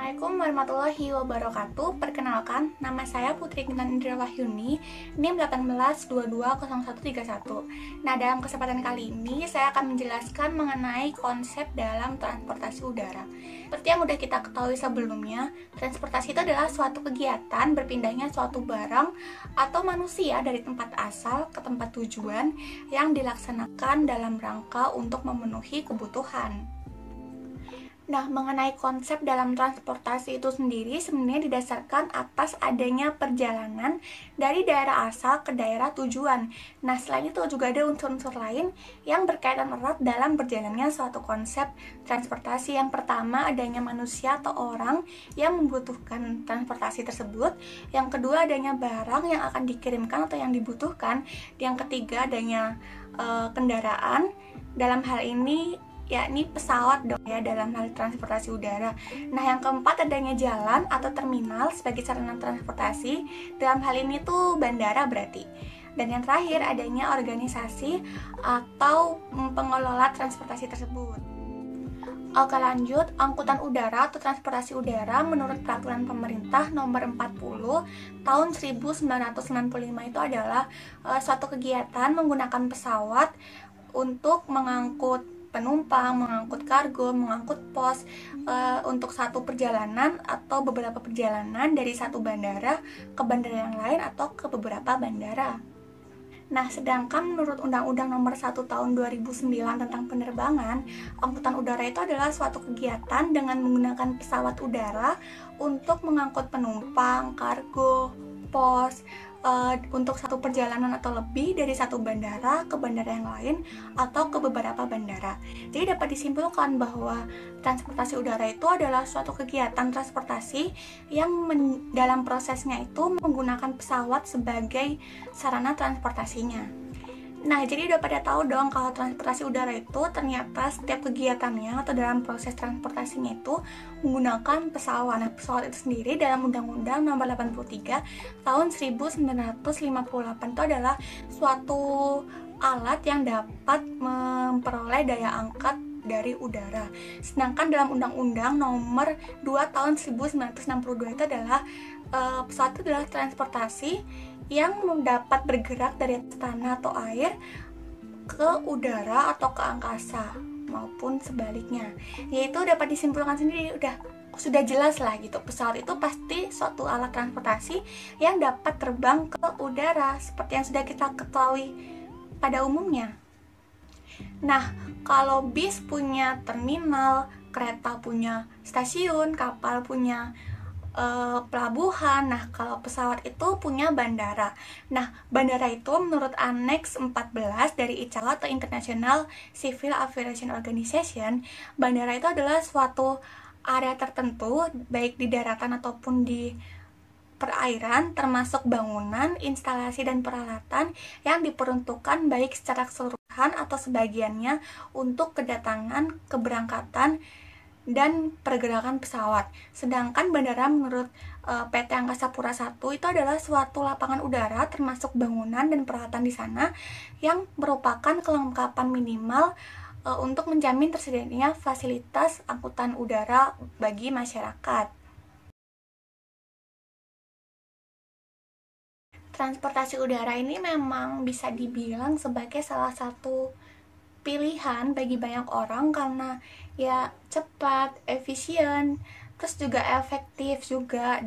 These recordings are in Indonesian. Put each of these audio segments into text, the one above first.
Assalamualaikum warahmatullahi wabarakatuh. Perkenalkan, nama saya Putri Kintan Indra Wahyuni, NIM 18220131. Nah, dalam kesempatan kali ini saya akan menjelaskan mengenai konsep dalam transportasi udara. Seperti yang sudah kita ketahui sebelumnya, transportasi itu adalah suatu kegiatan berpindahnya suatu barang atau manusia dari tempat asal ke tempat tujuan yang dilaksanakan dalam rangka untuk memenuhi kebutuhan. Nah, mengenai konsep dalam transportasi itu sendiri sebenarnya didasarkan atas adanya perjalanan dari daerah asal ke daerah tujuan. Nah, selain itu juga ada unsur-unsur lain yang berkaitan erat dalam berjalannya suatu konsep transportasi. Yang pertama, adanya manusia atau orang yang membutuhkan transportasi tersebut. Yang kedua, adanya barang yang akan dikirimkan atau yang dibutuhkan. Yang ketiga, adanya kendaraan. Dalam hal ini yakni pesawat dong ya dalam hal transportasi udara. Nah, yang keempat adanya jalan atau terminal sebagai sarana transportasi. Dalam hal ini tuh bandara berarti. Dan yang terakhir adanya organisasi atau pengelola transportasi tersebut. Oke, lanjut. Angkutan udara atau transportasi udara menurut peraturan pemerintah nomor 40 tahun 1995 itu adalah suatu kegiatan menggunakan pesawat untuk mengangkut penumpang, mengangkut kargo, mengangkut pos untuk satu perjalanan atau beberapa perjalanan dari satu bandara ke bandara yang lain atau ke beberapa bandara. Nah, sedangkan menurut Undang-Undang Nomor 1 Tahun 2009 tentang penerbangan, angkutan udara itu adalah suatu kegiatan dengan menggunakan pesawat udara untuk mengangkut penumpang, kargo, pos, untuk satu perjalanan atau lebih dari satu bandara ke bandara yang lain atau ke beberapa bandara. Jadi dapat disimpulkan bahwa transportasi udara itu adalah suatu kegiatan transportasi yang dalam prosesnya itu menggunakan pesawat sebagai sarana transportasinya. Nah, jadi udah pada tahu dong kalau transportasi udara itu ternyata setiap kegiatannya atau dalam proses transportasinya itu menggunakan pesawat. Nah, pesawat itu sendiri dalam Undang-Undang Nomor 83 Tahun 1958 itu adalah suatu alat yang dapat memperoleh daya angkat dari udara. Sedangkan dalam Undang-Undang Nomor 2 Tahun 1962 itu adalah pesawat itu adalah transportasi yang dapat bergerak dari tanah atau air ke udara atau ke angkasa maupun sebaliknya. Yaitu dapat disimpulkan sendiri sudah jelas lah gitu. Pesawat itu pasti suatu alat transportasi yang dapat terbang ke udara seperti yang sudah kita ketahui pada umumnya. Nah, kalau bis punya terminal, kereta punya stasiun, kapal punya pelabuhan. Nah, kalau pesawat itu punya bandara. Nah, bandara itu menurut Annex 14 dari ICAO atau International Civil Aviation Organization, bandara itu adalah suatu area tertentu baik di daratan ataupun di perairan, termasuk bangunan, instalasi dan peralatan yang diperuntukkan baik secara keseluruhan atau sebagiannya untuk kedatangan, keberangkatan dan pergerakan pesawat. Sedangkan bandara menurut PT Angkasa Pura I itu adalah suatu lapangan udara termasuk bangunan dan peralatan di sana yang merupakan kelengkapan minimal untuk menjamin tersedianya fasilitas angkutan udara bagi masyarakat. Transportasi udara ini memang bisa dibilang sebagai salah satu pilihan bagi banyak orang karena ya cepat, efisien, terus juga efektif juga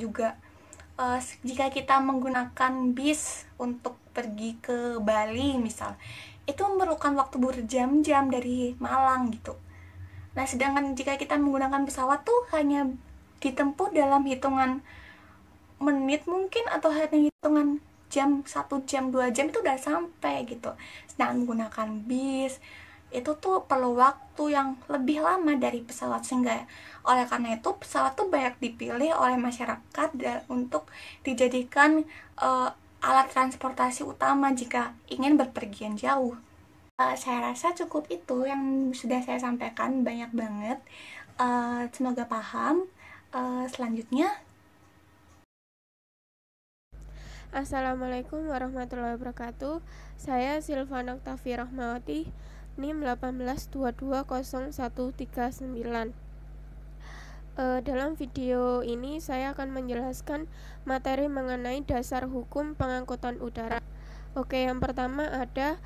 jika kita menggunakan bis untuk pergi ke Bali misal, itu memerlukan waktu berjam-jam dari Malang gitu. Nah, sedangkan jika kita menggunakan pesawat tuh hanya ditempuh dalam hitungan menit mungkin atau hanya hitungan jam, 1 jam, 2 jam itu udah sampai gitu. Sedangkan menggunakan bis itu tuh perlu waktu yang lebih lama dari pesawat, sehingga oleh karena itu pesawat tuh banyak dipilih oleh masyarakat untuk dijadikan alat transportasi utama jika ingin berpergian jauh. Saya rasa cukup itu yang sudah saya sampaikan, banyak banget. Semoga paham. Selanjutnya, Assalamualaikum warahmatullahi wabarakatuh. Saya Silvana Oktavi Rahmawati, NIM 18220139. Dalam video ini saya akan menjelaskan materi mengenai dasar hukum pengangkutan udara. Oke, yang pertama ada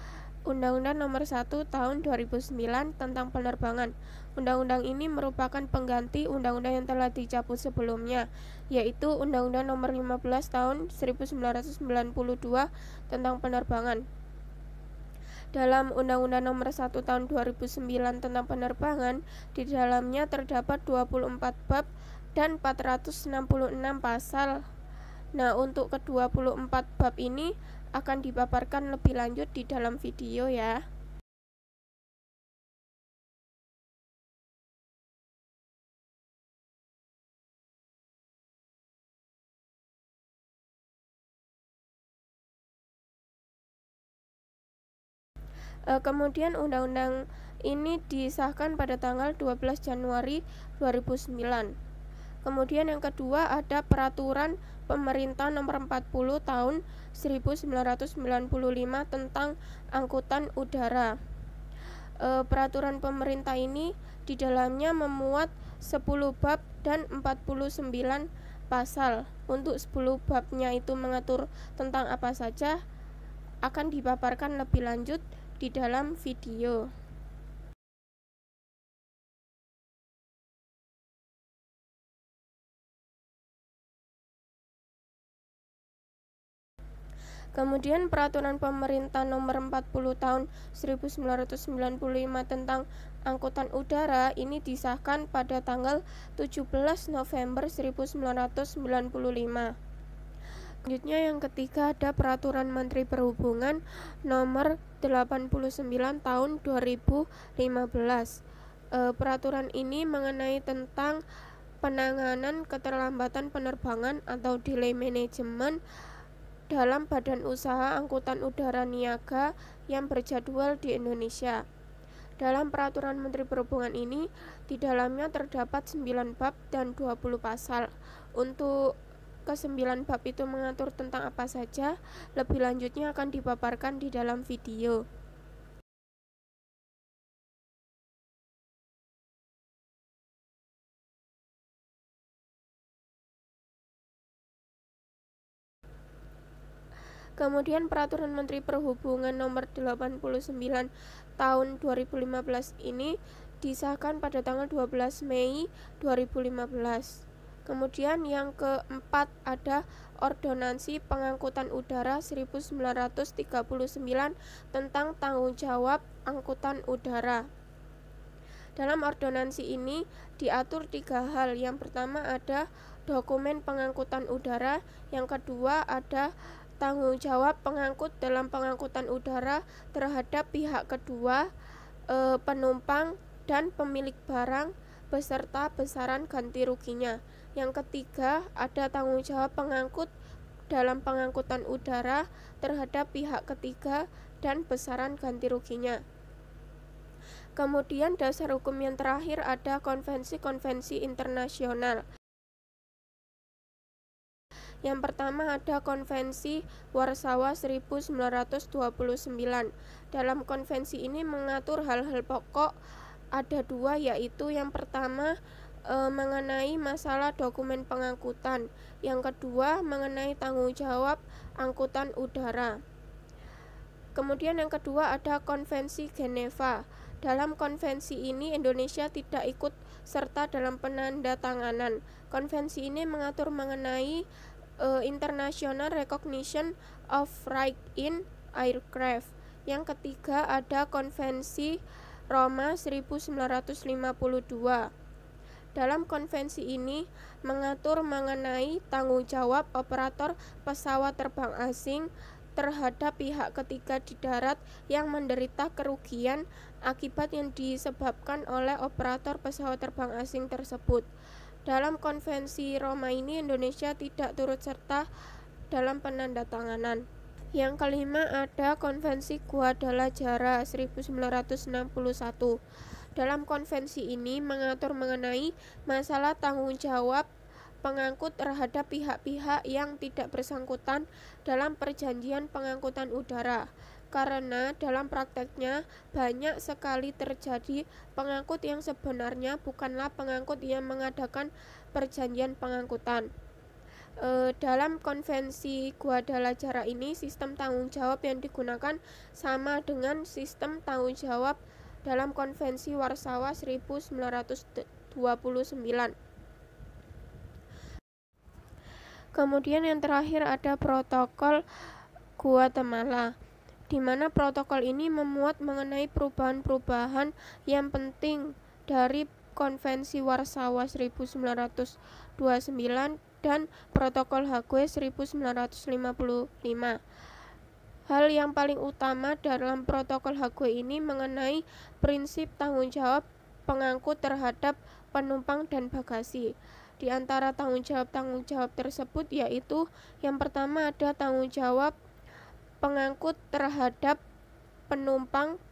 Undang-Undang Nomor 1 Tahun 2009 tentang penerbangan. Undang-undang ini merupakan pengganti undang-undang yang telah dicabut sebelumnya, yaitu Undang-Undang Nomor 15 Tahun 1992 tentang penerbangan. Dalam Undang-Undang Nomor 1 Tahun 2009 tentang penerbangan, di dalamnya terdapat 24 bab dan 466 pasal. Nah, untuk ke-24 bab ini akan dipaparkan lebih lanjut di dalam video ya. Kemudian undang-undang ini disahkan pada tanggal 12 Januari 2009. Kemudian yang kedua ada Peraturan Pemerintah Nomor 40 Tahun 1995 tentang angkutan udara. Peraturan pemerintah ini di dalamnya memuat 10 bab dan 49 pasal. Untuk 10 babnya itu mengatur tentang apa saja akan dipaparkan lebih lanjut di dalam video. Kemudian Peraturan Pemerintah Nomor 40 Tahun 1995 tentang angkutan udara ini disahkan pada tanggal 17 November 1995. Selanjutnya yang ketiga ada Peraturan Menteri Perhubungan Nomor 89 Tahun 2015. Peraturan ini mengenai tentang penanganan keterlambatan penerbangan atau delay management dalam badan usaha angkutan udara niaga yang berjadwal di Indonesia. Dalam Peraturan Menteri Perhubungan ini, di dalamnya terdapat 9 bab dan 20 pasal. Untuk ke-9 bab itu mengatur tentang apa saja, lebih lanjutnya akan dipaparkan di dalam video. Kemudian Peraturan Menteri Perhubungan Nomor 89 Tahun 2015 ini disahkan pada tanggal 12 Mei 2015. Kemudian yang keempat ada Ordonansi Pengangkutan Udara 1939 tentang tanggung jawab angkutan udara. Dalam ordonansi ini diatur 3 hal. Yang pertama ada dokumen pengangkutan udara, yang kedua ada tanggung jawab pengangkut dalam pengangkutan udara terhadap pihak kedua, penumpang dan pemilik barang beserta besaran ganti ruginya. Yang ketiga ada tanggung jawab pengangkut dalam pengangkutan udara terhadap pihak ketiga dan besaran ganti ruginya. Kemudian dasar hukum yang terakhir ada konvensi-konvensi internasional. Yang pertama ada Konvensi Warsawa 1929. Dalam konvensi ini mengatur hal-hal pokok, ada 2, yaitu yang pertama mengenai masalah dokumen pengangkutan, yang kedua mengenai tanggung jawab angkutan udara. Kemudian yang kedua ada Konvensi Geneva. Dalam konvensi ini Indonesia tidak ikut serta dalam penandatanganan. Konvensi ini mengatur mengenai International Recognition of Right in Aircraft. Yang ketiga ada Konvensi Roma 1952. Dalam konvensi ini mengatur mengenai tanggung jawab operator pesawat terbang asing terhadap pihak ketiga di darat yang menderita kerugian akibat yang disebabkan oleh operator pesawat terbang asing tersebut. Dalam konvensi Roma ini Indonesia tidak turut serta dalam penandatanganan. Yang kelima ada Konvensi Guadalajara 1961. Dalam konvensi ini mengatur mengenai masalah tanggung jawab pengangkut terhadap pihak-pihak yang tidak bersangkutan dalam perjanjian pengangkutan udara. karena dalam prakteknya banyak sekali terjadi pengangkut yang sebenarnya bukanlah pengangkut yang mengadakan perjanjian pengangkutan. Dalam konvensi Guadalajara ini, sistem tanggung jawab yang digunakan sama dengan sistem tanggung jawab dalam konvensi Warsawa 1929. Kemudian yang terakhir ada protokol Guatemala, di mana protokol ini memuat mengenai perubahan-perubahan yang penting dari konvensi Warsawa 1929 dan protokol Hague 1955. Hal yang paling utama dalam protokol Hague ini mengenai prinsip tanggung jawab pengangkut terhadap penumpang dan bagasi. Di antara tanggung jawab tersebut yaitu yang pertama ada tanggung jawab pengangkut terhadap penumpang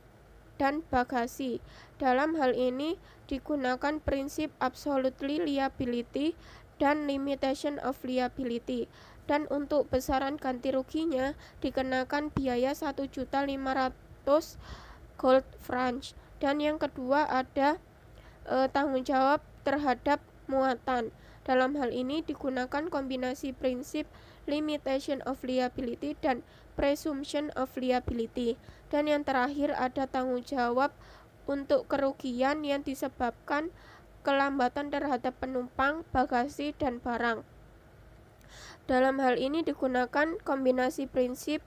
dan bagasi. Dalam hal ini digunakan prinsip absolutely liability dan limitation of liability, dan untuk besaran ganti ruginya dikenakan biaya 1.500.000 gold francs. Dan yang kedua ada tanggung jawab terhadap muatan. Dalam hal ini digunakan kombinasi prinsip limitation of liability dan presumption of liability. Dan yang terakhir ada tanggung jawab untuk kerugian yang disebabkan kelambatan terhadap penumpang, bagasi, dan barang. Dalam hal ini digunakan kombinasi prinsip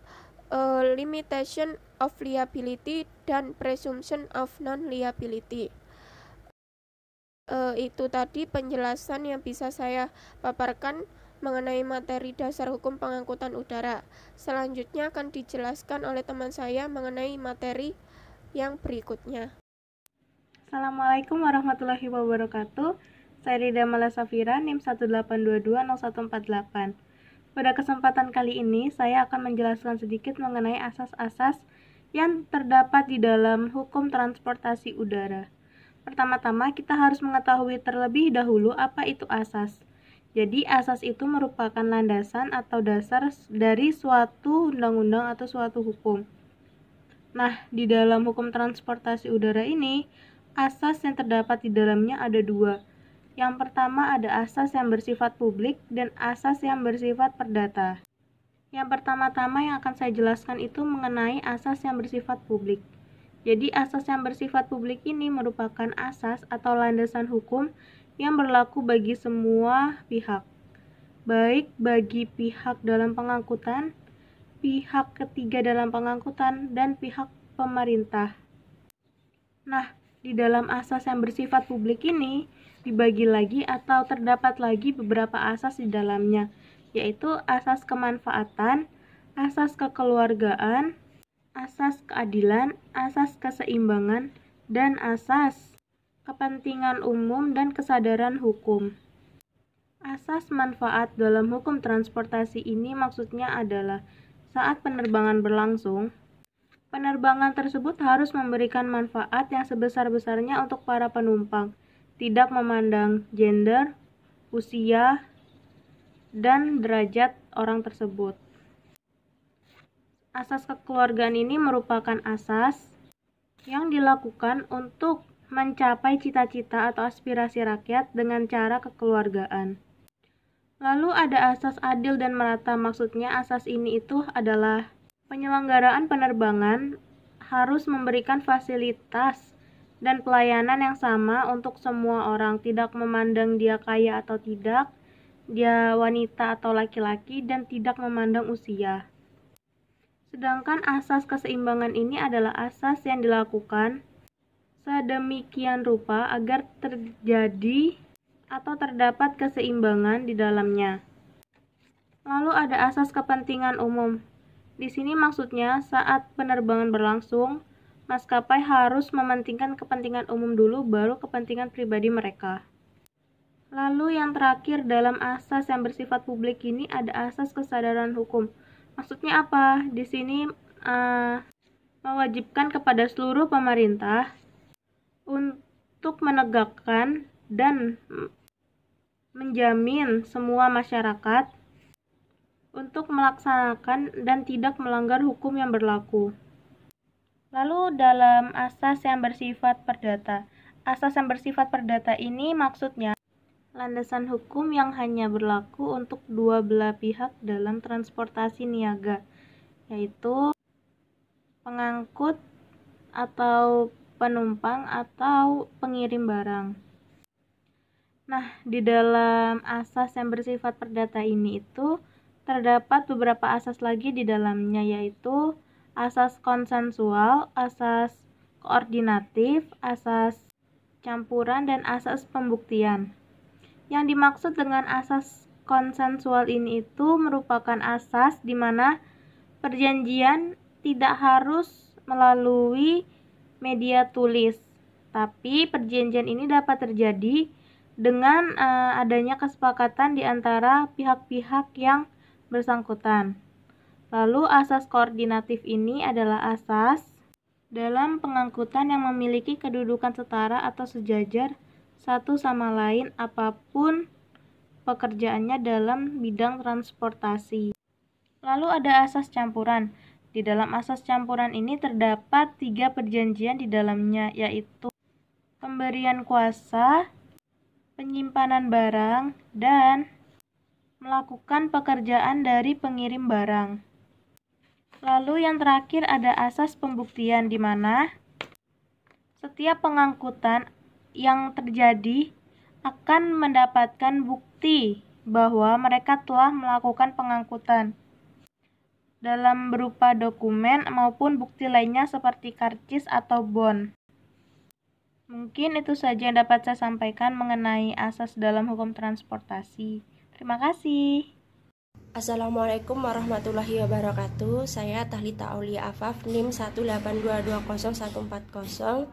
limitation of liability dan presumption of non-liability. Itu tadi penjelasan yang bisa saya paparkan mengenai materi dasar hukum pengangkutan udara. Selanjutnya akan dijelaskan oleh teman saya mengenai materi yang berikutnya. Assalamualaikum warahmatullahi wabarakatuh. Saya Rida Mala Safira, NIM 1822148. Pada kesempatan kali ini, saya akan menjelaskan sedikit mengenai asas-asas yang terdapat di dalam hukum transportasi udara. Pertama-tama, kita harus mengetahui terlebih dahulu apa itu asas. Jadi, asas itu merupakan landasan atau dasar dari suatu undang-undang atau suatu hukum. Nah, di dalam hukum transportasi udara ini, asas yang terdapat di dalamnya ada dua. Yang pertama ada asas yang bersifat publik dan asas yang bersifat perdata. Yang pertama-tama yang akan saya jelaskan itu mengenai asas yang bersifat publik. Jadi asas yang bersifat publik ini merupakan asas atau landasan hukum yang berlaku bagi semua pihak, baik bagi pihak dalam pengangkutan, pihak ketiga dalam pengangkutan, dan pihak pemerintah. Nah, di dalam asas yang bersifat publik ini dibagi lagi atau terdapat lagi beberapa asas di dalamnya, yaitu asas kemanfaatan, asas kekeluargaan, asas keadilan, asas keseimbangan, dan asas kepentingan umum dan kesadaran hukum. Asas manfaat dalam hukum transportasi ini maksudnya adalah saat penerbangan berlangsung, penerbangan tersebut harus memberikan manfaat yang sebesar-besarnya untuk para penumpang, tidak memandang gender, usia, dan derajat orang tersebut. Asas kekeluargaan ini merupakan asas yang dilakukan untuk mencapai cita-cita atau aspirasi rakyat dengan cara kekeluargaan. Lalu ada asas adil dan merata, maksudnya asas ini itu adalah penyelenggaraan penerbangan harus memberikan fasilitas dan pelayanan yang sama untuk semua orang, tidak memandang dia kaya atau tidak, dia wanita atau laki-laki, dan tidak memandang usia. Sedangkan asas keseimbangan ini adalah asas yang dilakukan sedemikian rupa agar terjadi atau terdapat keseimbangan di dalamnya. Lalu ada asas kepentingan umum. Di sini maksudnya saat penerbangan berlangsung, maskapai harus mementingkan kepentingan umum dulu baru kepentingan pribadi mereka. Lalu yang terakhir dalam asas yang bersifat publik ini ada asas kesadaran hukum. Maksudnya apa? Di sini mewajibkan kepada seluruh pemerintah untuk menegakkan dan menjamin semua masyarakat untuk melaksanakan dan tidak melanggar hukum yang berlaku. Lalu dalam asas yang bersifat perdata. Asas yang bersifat perdata ini maksudnya landasan hukum yang hanya berlaku untuk dua belah pihak dalam transportasi niaga, yaitu pengangkut atau penumpang atau pengirim barang. Nah, di dalam asas yang bersifat perdata ini itu terdapat beberapa asas lagi di dalamnya, yaitu asas konsensual, asas koordinatif, asas campuran, dan asas pembuktian. Yang dimaksud dengan asas konsensual ini itu merupakan asas di mana perjanjian tidak harus melalui media tulis, tapi perjanjian ini dapat terjadi dengan adanya kesepakatan di antara pihak-pihak yang bersangkutan. Lalu asas koordinatif ini adalah asas dalam pengangkutan yang memiliki kedudukan setara atau sejajar satu sama lain apapun pekerjaannya dalam bidang transportasi. Lalu ada asas campuran. Di dalam asas campuran ini terdapat 3 perjanjian di dalamnya, yaitu pemberian kuasa, penyimpanan barang, dan melakukan pekerjaan dari pengirim barang. Lalu yang terakhir ada asas pembuktian, di mana setiap pengangkutan yang terjadi akan mendapatkan bukti bahwa mereka telah melakukan pengangkutan dalam berupa dokumen maupun bukti lainnya seperti karcis atau bon. Mungkin itu saja yang dapat saya sampaikan mengenai asas dalam hukum transportasi. Terima kasih. Assalamualaikum warahmatullahi wabarakatuh. Saya Tahlita Aulia Afaf, NIM 182201440,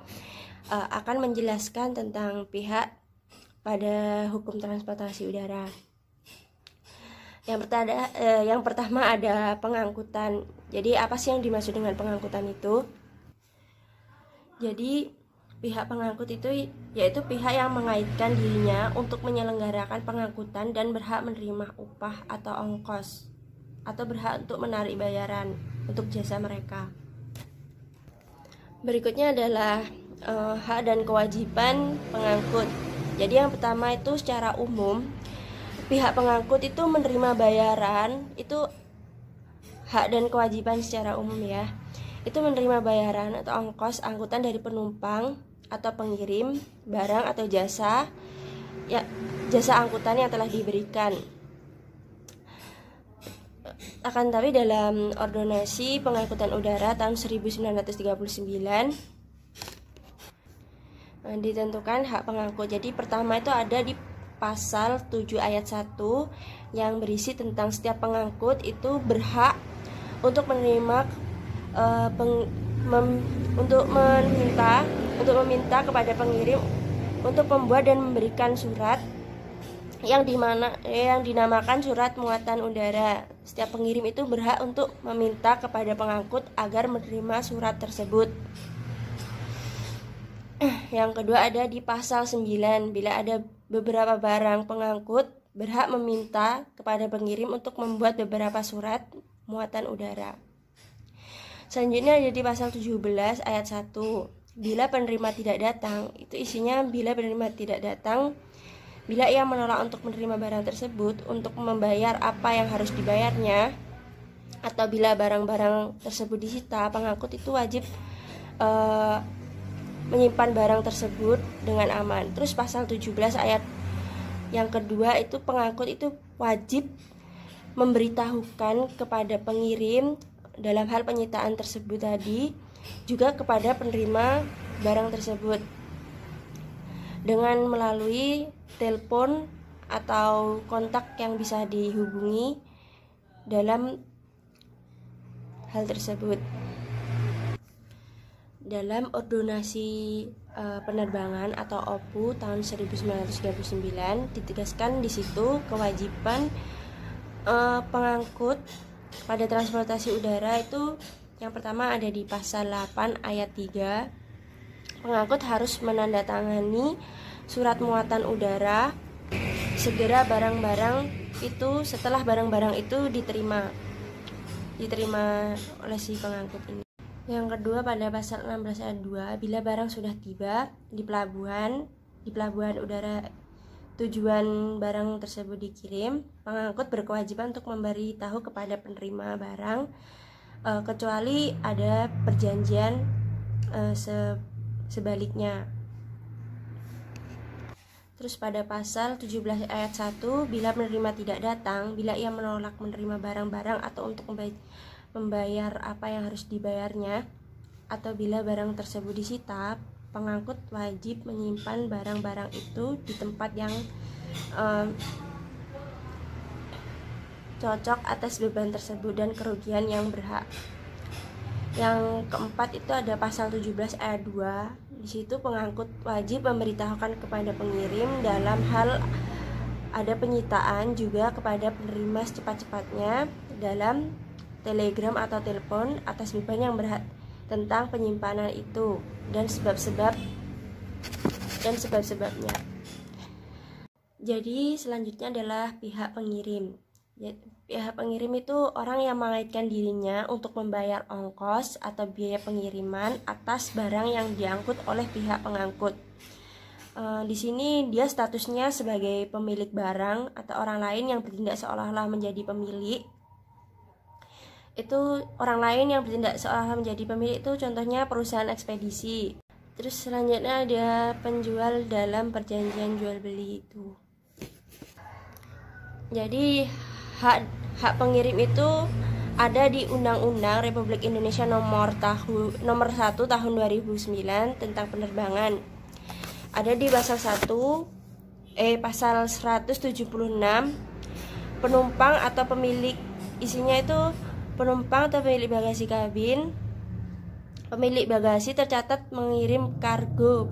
akan menjelaskan tentang pihak pada hukum transportasi udara. Yang pertama ada pengangkutan. Jadi apa sih yang dimaksud dengan pengangkutan itu? Jadi pihak pengangkut itu yaitu pihak yang mengaitkan dirinya untuk menyelenggarakan pengangkutan dan berhak menerima upah atau ongkos, atau berhak untuk menarik bayaran untuk jasa mereka. Berikutnya adalah hak dan kewajiban pengangkut. Jadi yang pertama itu secara umum pihak pengangkut itu menerima bayaran, itu hak dan kewajiban secara umum ya. Itu menerima bayaran atau ongkos angkutan dari penumpang atau pengirim barang atau jasa ya, jasa angkutan yang telah diberikan. Akan tapi dalam Ordonansi Pengangkutan Udara tahun 1939 ditentukan hak pengangkut. Jadi pertama itu ada di pasal 7 ayat 1 yang berisi tentang setiap pengangkut itu berhak untuk menerima untuk meminta kepada pengirim untuk membuat dan memberikan surat yang dinamakan surat muatan udara. Setiap pengirim itu berhak untuk meminta kepada pengangkut agar menerima surat tersebut. Yang kedua ada di pasal 9, bila ada beberapa barang pengangkut berhak meminta kepada pengirim untuk membuat beberapa surat muatan udara. Selanjutnya ada di pasal 17 ayat 1. Bila penerima tidak datang, itu isinya bila penerima tidak datang, bila ia menolak untuk menerima barang tersebut untuk membayar apa yang harus dibayarnya, atau bila barang-barang tersebut disita, pengangkut itu wajib menyimpan barang tersebut dengan aman. Terus pasal 17 ayat yang kedua itu pengangkut itu wajib memberitahukan kepada pengirim dalam hal penyitaan tersebut tadi, juga kepada penerima barang tersebut dengan melalui telepon atau kontak yang bisa dihubungi dalam hal tersebut. Dalam Ordonansi Penerbangan atau OPU tahun 1939 ditegaskan di situ kewajiban pengangkut pada transportasi udara itu yang pertama ada di pasal 8 ayat 3. Pengangkut harus menandatangani surat muatan udara segera barang-barang itu setelah barang-barang itu diterima oleh si pengangkut ini. Yang kedua, pada pasal 16 ayat 2, bila barang sudah tiba di pelabuhan udara tujuan barang tersebut dikirim, pengangkut berkewajiban untuk memberitahu kepada penerima barang, kecuali ada perjanjian sebaliknya. Terus pada pasal 17 ayat 1, bila penerima tidak datang, bila ia menolak menerima barang-barang atau untuk membayar apa yang harus dibayarnya, atau bila barang tersebut disita, pengangkut wajib menyimpan barang-barang itu di tempat yang cocok atas beban tersebut dan kerugian yang berhak. Yang keempat itu ada pasal 17 ayat 2. Di situ pengangkut wajib memberitahukan kepada pengirim dalam hal ada penyitaan juga kepada penerima secepat-cepatnya dalam telegram atau telepon atas beban yang berhak tentang penyimpanan itu dan sebab-sebabnya. Jadi selanjutnya adalah pihak pengirim. Pihak pengirim itu orang yang mengaitkan dirinya untuk membayar ongkos atau biaya pengiriman atas barang yang diangkut oleh pihak pengangkut. Di sini dia statusnya sebagai pemilik barang atau orang lain yang bertindak seolah-olah menjadi pemilik. Itu orang lain yang bertindak seolah-olah menjadi pemilik itu contohnya perusahaan ekspedisi. Terus selanjutnya ada penjual dalam perjanjian jual beli itu. Jadi hak pengirim itu ada di Undang-Undang Republik Indonesia nomor 1 tahun 2009 tentang penerbangan. Ada di pasal 176 penumpang atau pemilik, isinya itu penumpang atau pemilik bagasi kabin. Pemilik bagasi tercatat pengirim kargo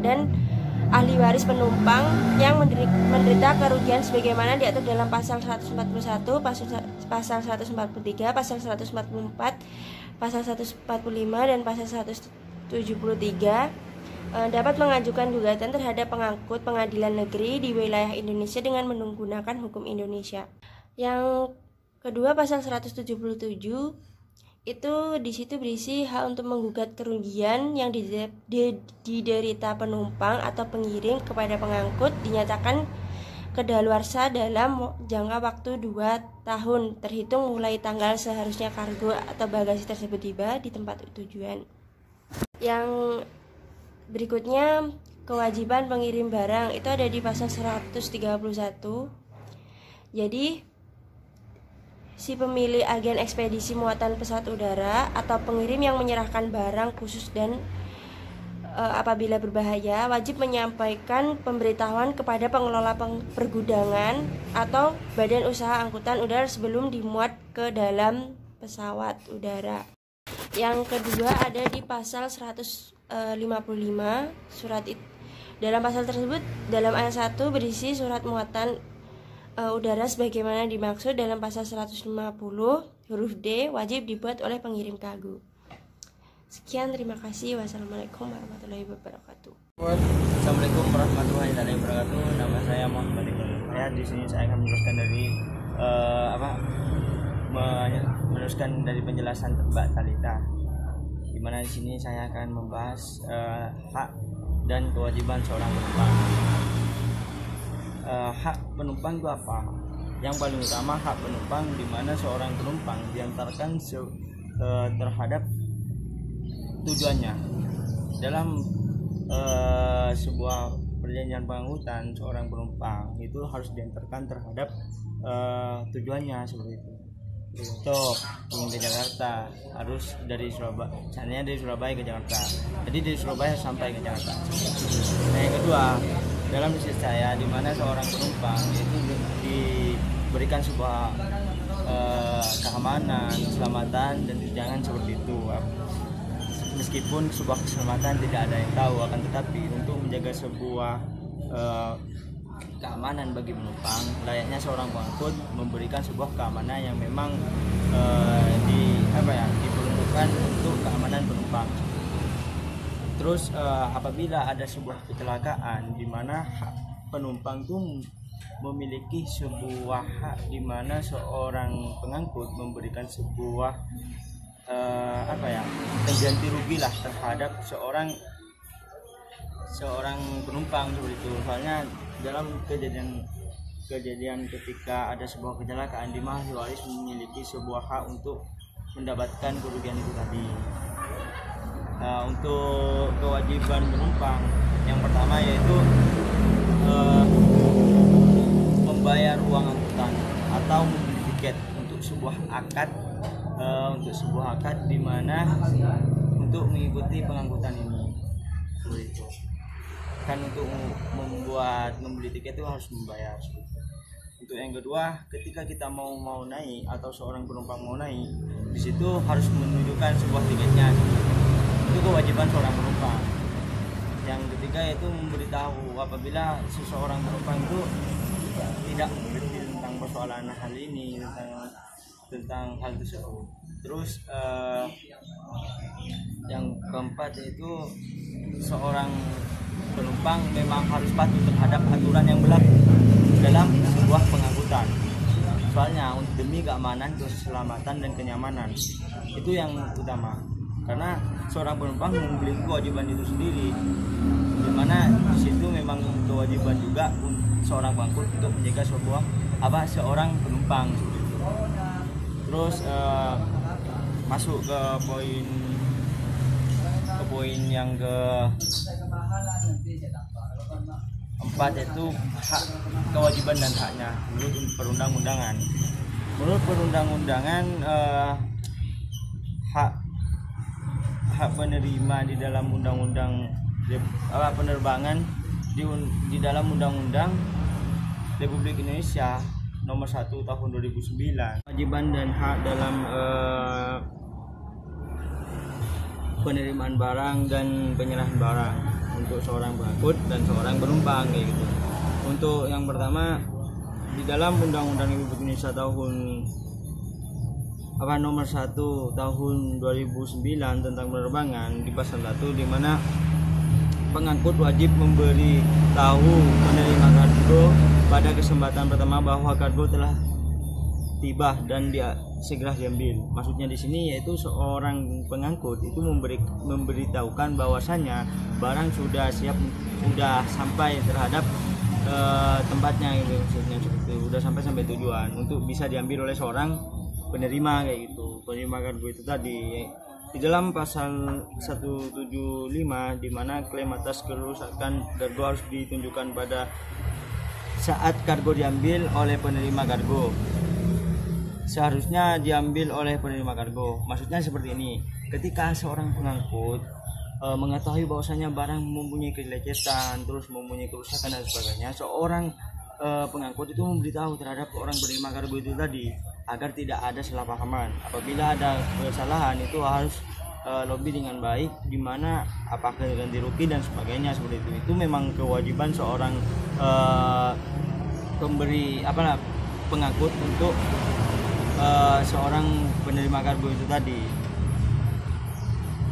dan ahli waris penumpang yang menderita kerugian sebagaimana diatur dalam pasal 141, pasal 143, pasal 144, pasal 145 dan pasal 173 dapat mengajukan gugatan terhadap pengangkut pengadilan negeri di wilayah Indonesia dengan menggunakan hukum Indonesia. Yang kedua, pasal 177 itu di situ berisi hak untuk menggugat kerugian yang diderita penumpang atau pengirim kepada pengangkut dinyatakan kedaluarsa dalam jangka waktu 2 tahun terhitung mulai tanggal seharusnya kargo atau bagasi tersebut tiba di tempat tujuan. Yang berikutnya, kewajiban pengirim barang itu ada di pasal 131. Jadi si pemilik agen ekspedisi muatan pesawat udara atau pengirim yang menyerahkan barang khusus dan apabila berbahaya wajib menyampaikan pemberitahuan kepada pengelola pergudangan atau badan usaha angkutan udara sebelum dimuat ke dalam pesawat udara. Yang kedua ada di pasal 155 surat itu. Dalam pasal tersebut dalam ayat 1 berisi surat muatan udara sebagaimana dimaksud dalam pasal 150 huruf D wajib dibuat oleh pengirim kargo. Sekian, terima kasih. Wassalamualaikum warahmatullahi wabarakatuh. Assalamualaikum warahmatullahi wabarakatuh. Nama saya Muhammad Iqbal. Di sini saya akan meneruskan dari penjelasan Mbak Talita. Di mana di sini saya akan membahas hak dan kewajiban seorang penumpang. Hak penumpang itu apa? Yang paling utama hak penumpang, di mana seorang penumpang diantarkan terhadap tujuannya. Dalam sebuah perjanjian pengangkutan, seorang penumpang itu harus diantarkan terhadap tujuannya seperti itu. Contoh, ingin ke Jakarta harus dari Surabaya, misalnya dari Surabaya ke Jakarta. Jadi dari Surabaya sampai ke Jakarta. Nah, yang kedua, dalam riset saya, di mana seorang penumpang itu diberikan sebuah keamanan, keselamatan dan tunjangan seperti itu. Meskipun sebuah keselamatan tidak ada yang tahu, akan tetapi untuk menjaga sebuah keamanan bagi penumpang, layaknya seorang pengangkut memberikan sebuah keamanan yang memang diperuntukkan untuk keamanan penumpang. Terus apabila ada sebuah kecelakaan di mana penumpang itu memiliki sebuah hak, di mana seorang pengangkut memberikan sebuah ganti rugi lah terhadap seorang penumpang seperti itu. Soalnya dalam kejadian ketika ada sebuah kecelakaan, di mana ahli waris memiliki sebuah hak untuk mendapatkan kerugian itu tadi. Nah, untuk kewajiban penumpang yang pertama yaitu membayar uang angkutan atau membeli tiket untuk sebuah akad di mana untuk mengikuti pengangkutan ini. Seperti itu. Kan untuk membeli tiket itu harus membayar. Untuk yang kedua, ketika kita mau naik atau seorang penumpang mau naik, di situ harus menunjukkan sebuah tiketnya. Itu kewajiban seorang penumpang. Yang ketiga yaitu memberitahu apabila seseorang penumpang itu tidak mengerti tentang persoalan hal ini, tentang hal tersebut. Terus yang keempat yaitu seorang penumpang memang harus patuh terhadap aturan yang berlaku dalam sebuah pengangkutan. Soalnya demi keamanan, keselamatan dan kenyamanan itu yang utama. Karena seorang penumpang memiliki kewajiban itu sendiri, dimana di situ memang kewajiban juga seorang pengangkut untuk menjaga seorang penumpang. Terus masuk ke poin yang keempat yaitu hak, kewajiban dan haknya menurut perundang-undangan. Menurut perundang-undangan hak penerima di dalam undang-undang penerbangan di dalam undang-undang Republik Indonesia nomor 1 tahun 2009. Kewajiban dan hak dalam penerimaan barang dan penyerahan barang untuk seorang pengangkut dan seorang penumpang gitu. Untuk yang pertama, di dalam Undang-Undang Republik Indonesia nomor 1 tahun 2009 tentang penerbangan di pasal 1, di mana pengangkut wajib memberi tahu penerima kargo pada kesempatan pertama bahwa kargo telah tiba dan segera diambil. Maksudnya di sini yaitu seorang pengangkut itu memberitahukan bahwasannya barang sudah sampai terhadap tempatnya gitu, maksudnya seperti udah sampai tujuan untuk bisa diambil oleh seorang penerima kayak gitu. Penerima kargo itu tadi di dalam pasal 175 di mana klaim atas kerusakan kargo harus ditunjukkan pada saat kargo diambil oleh penerima kargo. Seharusnya diambil oleh penerima kargo. Maksudnya seperti ini, ketika seorang pengangkut mengetahui bahwasanya barang mempunyai kelecatan, terus mempunyai kerusakan dan sebagainya, seorang pengangkut itu memberitahu terhadap orang penerima kargo itu tadi agar tidak ada salah pahaman. Apabila ada kesalahan itu harus lobby dengan baik, di mana apakah ganti rugi dan sebagainya seperti itu. Itu memang kewajiban seorang pengangkut untuk seorang penerima kargo itu tadi.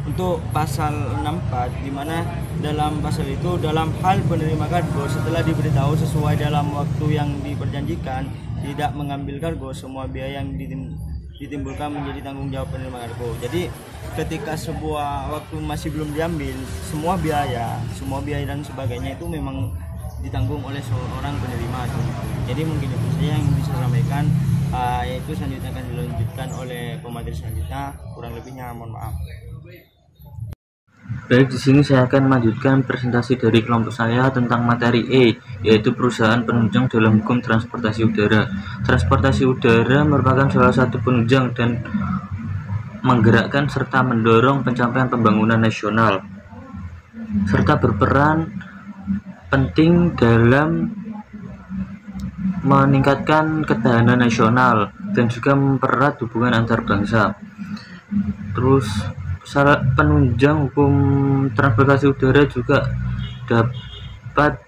Untuk pasal 64 di mana dalam pasal itu dalam hal penerima kargo setelah diberitahu sesuai dalam waktu yang diperjanjikan tidak mengambil kargo, semua biaya yang ditimbulkan menjadi tanggung jawab penerima kargo. Jadi ketika sebuah waktu masih belum diambil, semua biaya dan sebagainya itu memang ditanggung oleh seorang penerima. Jadi mungkin itu saja yang bisa sampaikan, yaitu selanjutnya akan dilanjutkan oleh pemateri selanjutnya. Kurang lebihnya mohon maaf. Baik, di sini saya akan melanjutkan presentasi dari kelompok saya tentang materi E, yaitu perusahaan penunjang dalam hukum transportasi udara. Transportasi udara merupakan salah satu penunjang dan menggerakkan serta mendorong pencapaian pembangunan nasional, serta berperan penting dalam meningkatkan ketahanan nasional dan juga mempererat hubungan antar bangsa. Terus penunjang hukum transportasi udara juga dapat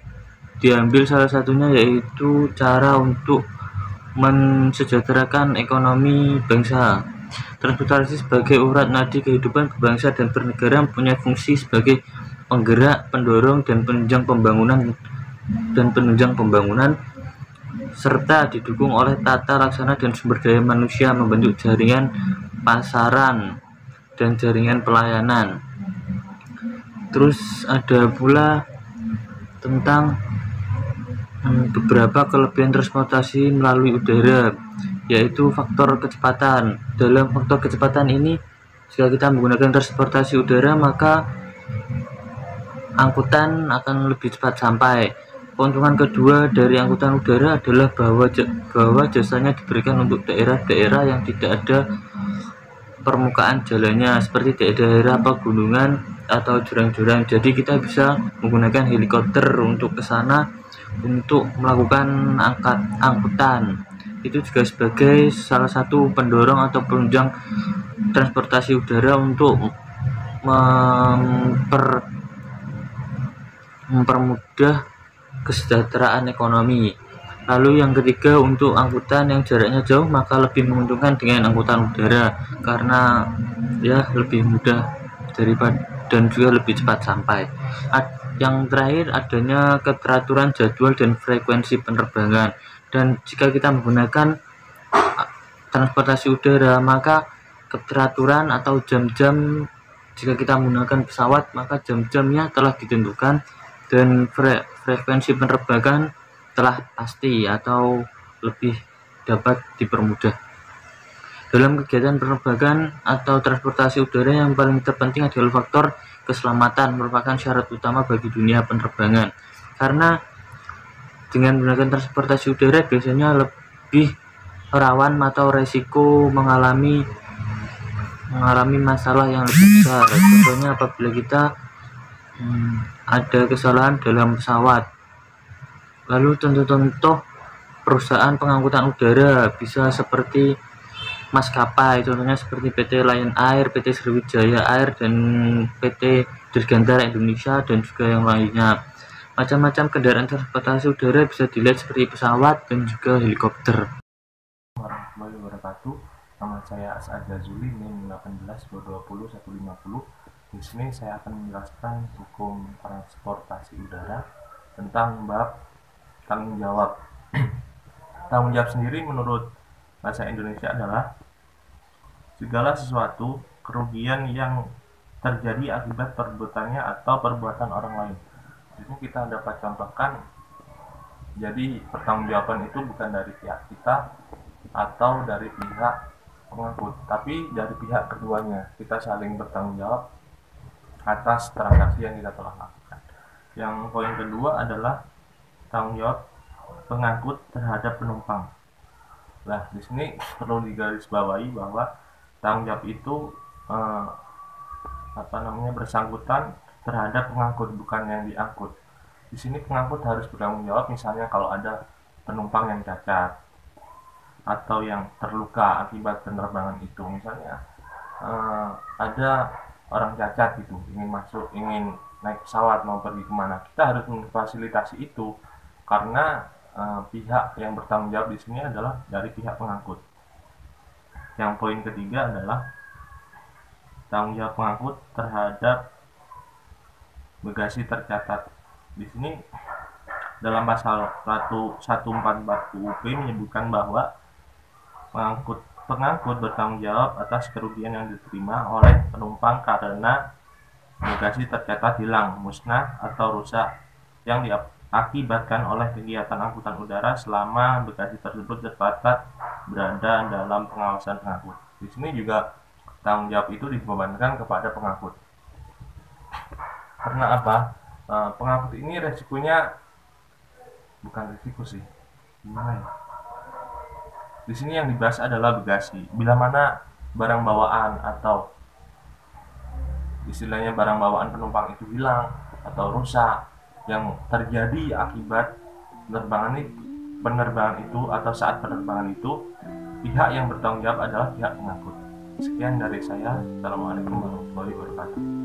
diambil salah satunya yaitu cara untuk mensejahterakan ekonomi bangsa. Transportasi sebagai urat nadi kehidupan berbangsa dan bernegara mempunyai fungsi sebagai penggerak, pendorong dan penunjang pembangunan serta didukung oleh tata laksana dan sumber daya manusia membentuk jaringan pasaran dan jaringan pelayanan. Terus ada pula tentang beberapa kelebihan transportasi melalui udara, yaitu faktor kecepatan. Dalam faktor kecepatan ini, jika kita menggunakan transportasi udara, maka angkutan akan lebih cepat sampai. Keuntungan kedua dari angkutan udara adalah bahwa jasanya diberikan untuk daerah-daerah yang tidak ada permukaan jalannya, seperti daerah pegunungan atau jurang-jurang. Jadi kita bisa menggunakan helikopter untuk ke sana untuk melakukan angkutan. Itu juga sebagai salah satu pendorong atau penunjang transportasi udara untuk mempermudah kesejahteraan ekonomi. Lalu yang ketiga, untuk angkutan yang jaraknya jauh maka lebih menguntungkan dengan angkutan udara karena ya lebih mudah daripada dan juga lebih cepat sampai. Yang terakhir, adanya keteraturan jadwal dan frekuensi penerbangan. Dan jika kita menggunakan transportasi udara, maka keteraturan atau jam-jam, jika kita menggunakan pesawat maka jam-jamnya telah ditentukan dan frekuensi penerbangan telah pasti atau lebih dapat dipermudah. Dalam kegiatan penerbangan atau transportasi udara, yang paling terpenting adalah faktor keselamatan, merupakan syarat utama bagi dunia penerbangan. Karena dengan menggunakan transportasi udara biasanya lebih rawan atau resiko mengalami masalah yang lebih besar. Contohnya apabila kita ada kesalahan dalam pesawat. Lalu contoh-contoh perusahaan pengangkutan udara bisa seperti maskapai, contohnya seperti PT Lion Air, PT Sriwijaya Air, dan PT Dirgantara Indonesia, dan juga yang lainnya. Macam-macam kendaraan transportasi udara bisa dilihat seperti pesawat dan juga helikopter. Warahmatullahi wabarakatuh. Nama saya As'ad Jazuli, NIM 18-220-150. Di sini saya akan menjelaskan hukum transportasi udara tentang bab tanggung jawab. Tanggung jawab sendiri menurut bahasa Indonesia adalah segala sesuatu kerugian yang terjadi akibat perbuatannya atau perbuatan orang lain. Di sini kita dapat contohkan, jadi pertanggungjawaban itu bukan dari pihak kita atau dari pihak pengangkut, tapi dari pihak keduanya. Kita saling bertanggung jawab atas transaksi yang kita telah lakukan. Yang poin kedua adalah tanggung jawab pengangkut terhadap penumpang. Nah, di sini perlu digarisbawahi bahwa tanggung jawab itu bersangkutan terhadap pengangkut, bukan yang diangkut. Di sini pengangkut harus bertanggung jawab, misalnya kalau ada penumpang yang cacat atau yang terluka akibat penerbangan itu. Misalnya ada orang cacat gitu, ingin naik pesawat mau pergi kemana, kita harus memfasilitasi itu karena pihak yang bertanggung jawab di sini adalah dari pihak pengangkut. Yang poin ketiga adalah tanggung jawab pengangkut terhadap bagasi tercatat. Di sini dalam pasal 144 UUP menyebutkan bahwa pengangkut bertanggung jawab atas kerugian yang diterima oleh penumpang karena bagasi tercatat hilang, musnah, atau rusak yang diakibatkan oleh kegiatan angkutan udara selama bagasi tersebut tercatat berada dalam pengawasan pengangkut. Di sini juga tanggung jawab itu dibebankan kepada pengangkut. Karena apa? Pengangkut ini resikonya bukan risiko sih. Gimana ya? Di sini yang dibahas adalah bagasi. Bila mana barang bawaan atau istilahnya barang bawaan penumpang itu hilang atau rusak yang terjadi akibat penerbangan itu atau saat penerbangan itu, pihak yang bertanggung jawab adalah pihak pengangkut. Sekian dari saya. Assalamualaikum warahmatullahi wabarakatuh.